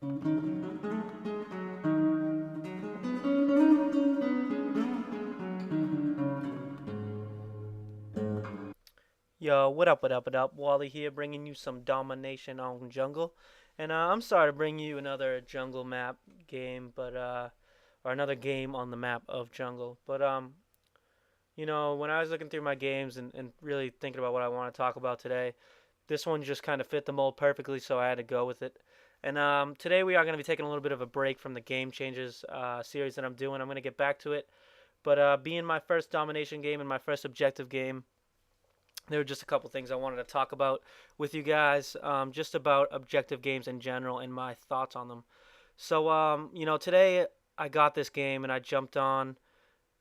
Yo, what up, what up, what up? Wally here, bringing you some domination on jungle. And I'm sorry to bring you another jungle map game, or another game on the map of jungle. When I was looking through my games and really thinking about what I want to talk about today, this one just kind of fit the mold perfectly, so I had to go with it. And today we are going to be taking a little bit of a break from the game changes series that I'm doing. I'm going to get back to it, but being my first domination game and my first objective game, there were just a couple things I wanted to talk about with you guys, just about objective games in general and my thoughts on them. Today I got this game and I jumped on,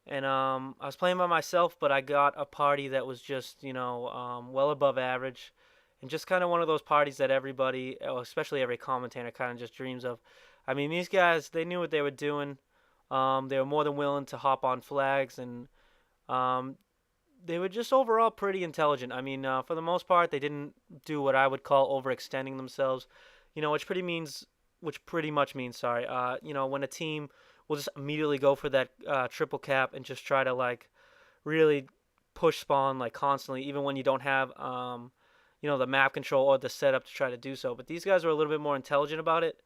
and I was playing by myself, but I got a party that was just, well above average, and just kind of one of those parties that everybody, especially every commentator, kind of just dreams of. I mean, these guys, they knew what they were doing. They were more than willing to hop on flags, and um, they were just overall pretty intelligent. I mean, for the most part, they didn't do what I would call overextending themselves. Which pretty much means, sorry. When a team will just immediately go for that triple cap and just try to like really push spawn like constantly, even when you don't have the map control or the setup to try to do so. But these guys were a little bit more intelligent about it.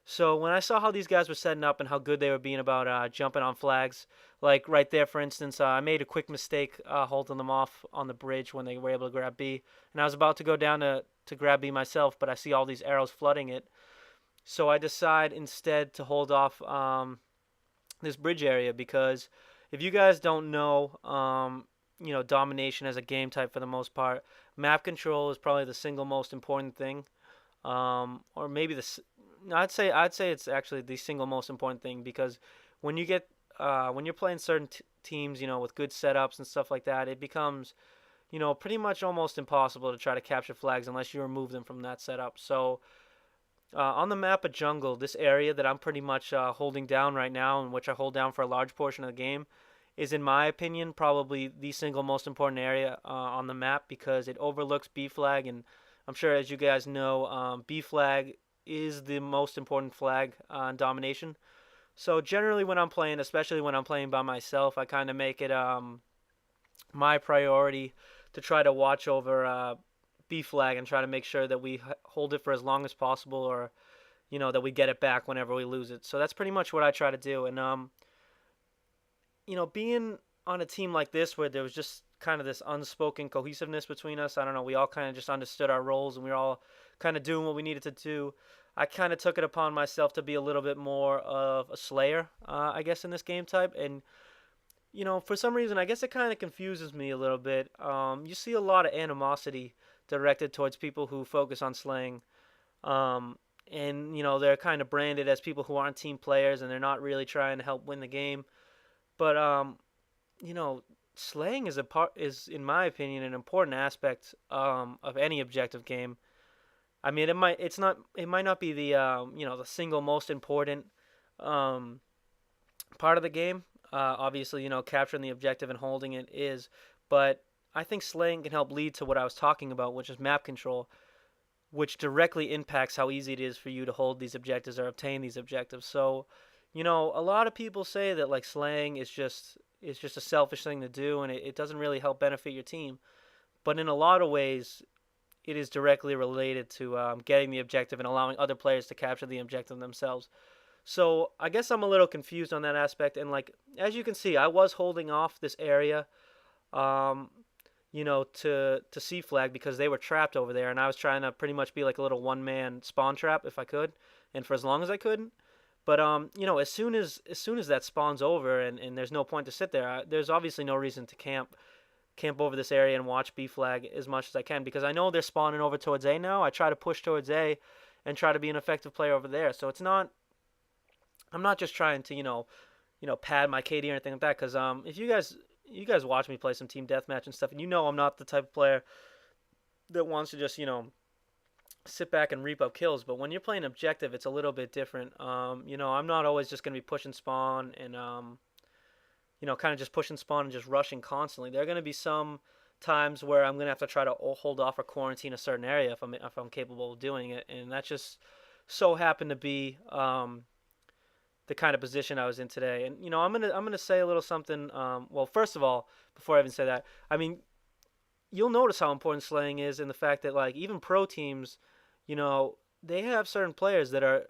So when I saw how these guys were setting up and how good they were being about jumping on flags, like right there, for instance, I made a quick mistake holding them off on the bridge when they were able to grab B, and I was about to go down to grab B myself, but I see all these arrows flooding it, so I decide instead to hold off this bridge area because if you guys don't know, domination as a game type for the most part, map control is probably the single most important thing, or maybe no, I'd say it's actually the single most important thing because when you get when you're playing certain teams, with good setups and stuff like that, it becomes, pretty much almost impossible to try to capture flags unless you remove them from that setup. So on the map of jungle, this area that I'm pretty much holding down right now, and which I hold down for a large portion of the game, is in my opinion probably the single most important area on the map because it overlooks B flag, and I'm sure as you guys know, B flag is the most important flag in domination. So generally, when I'm playing, especially when I'm playing by myself, I kind of make it my priority to try to watch over B flag and try to make sure that we hold it for as long as possible, or that we get it back whenever we lose it. So that's pretty much what I try to do. And being on a team like this where there was just kind of this unspoken cohesiveness between us, I don't know, we all kind of just understood our roles and we were all kind of doing what we needed to do. I kind of took it upon myself to be a little bit more of a slayer, I guess, in this game type. And, for some reason, I guess it kind of confuses me a little bit. You see a lot of animosity directed towards people who focus on slaying. Um, and, they're kind of branded as people who aren't team players and they're not really trying to help win the game. But, you know, slaying is, in my opinion, an important aspect of any objective game. I mean, it might not be the single most important um, part of the game. Obviously, capturing the objective and holding it is, but I think slaying can help lead to what I was talking about, which is map control, which directly impacts how easy it is for you to hold these objectives or obtain these objectives. So, a lot of people say that like slaying is just a selfish thing to do, and it doesn't really help benefit your team. But in a lot of ways, it is directly related to getting the objective and allowing other players to capture the objective themselves. So I guess I'm a little confused on that aspect. And like as you can see, I was holding off this area, um, to C flag because they were trapped over there, and I was trying to pretty much be like a little one man spawn trap if I could, and for as long as I could. But as soon as that spawns over and there's no point to sit there, there's obviously no reason to camp over this area and watch B flag as much as I can because I know they're spawning over towards A now. I try to push towards A and try to be an effective player over there. So it's not I'm not just trying to pad my KD or anything like that because if you guys watch me play some team deathmatch and stuff, and I'm not the type of player that wants to just sit back and reap up kills. But when you're playing objective, it's a little bit different. I'm not always just gonna be pushing spawn and kind of just pushing spawn and just rushing constantly. There are gonna be some times where I'm gonna have to try to hold off or quarantine a certain area if I'm capable of doing it, and that's just so happened to be the kind of position I was in today. And I'm gonna say a little something. Well, first of all, before I even say that, I mean, you'll notice how important slaying is in the fact that like even pro teams, you know, they have certain players that are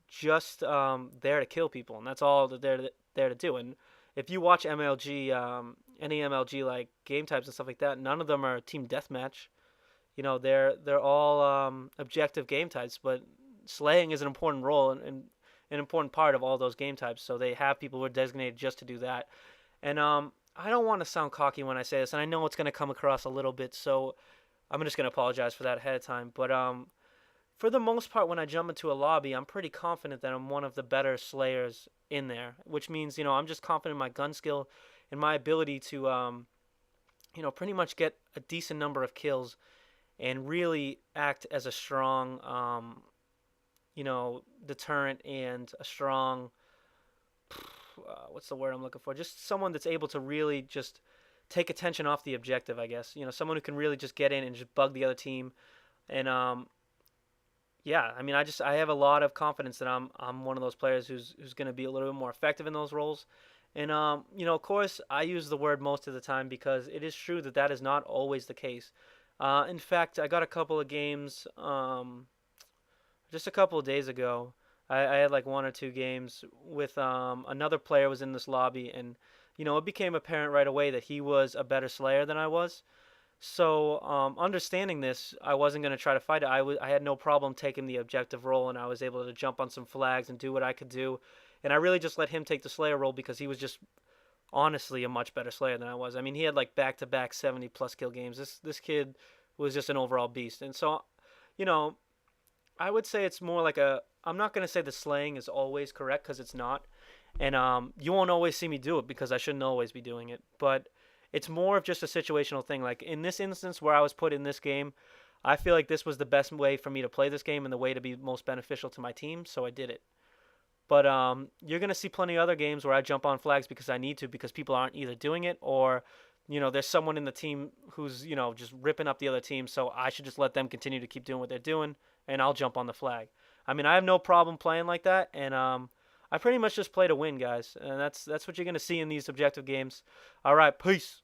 just there to kill people, and that's all that they're there to do. And if you watch MLG, any MLG like game types and stuff like that, none of them are team deathmatch. They're all objective game types, but slaying is an important role and an important part of all those game types. So they have people who are designated just to do that. And I don't want to sound cocky when I say this, and I know it's going to come across a little bit, so I'm just going to apologize for that ahead of time. But for the most part, when I jump into a lobby, I'm pretty confident that I'm one of the better slayers in there, which means I'm just confident in my gun skill and my ability to pretty much get a decent number of kills and really act as a strong deterrent and a strong what's the word I'm looking for? Just someone that's able to really just take attention off the objective, I guess. Someone who can really just get in and just bug the other team. And yeah, I mean, I have a lot of confidence that I'm one of those players who's going to be a little bit more effective in those roles. And of course, I use the word most of the time because it is true that that is not always the case. In fact, I got a couple of games just a couple of days ago. I had like one or two games with another player was in this lobby, and it became apparent right away that he was a better slayer than I was. So understanding this, I wasn't going to try to fight it. I had no problem taking the objective role, and I was able to jump on some flags and do what I could do. And I really just let him take the slayer role because he was just honestly a much better slayer than I was. I mean, he had like back-to-back 70 plus kill games. This kid was just an overall beast. And so, you know, I would say it's more like a. I'm not gonna say the slaying is always correct because it's not, and you won't always see me do it because I shouldn't always be doing it. But it's more of just a situational thing. Like in this instance where I was put in this game, I feel like this was the best way for me to play this game and the way to be most beneficial to my team, so I did it. But you're gonna see plenty of other games where I jump on flags because I need to because people aren't either doing it or there's someone in the team who's just ripping up the other team, so I should just let them continue to keep doing what they're doing, and I'll jump on the flag. I mean, I have no problem playing like that, and I pretty much just play to win, guys, and that's what you're gonna see in these objective games. All right, peace.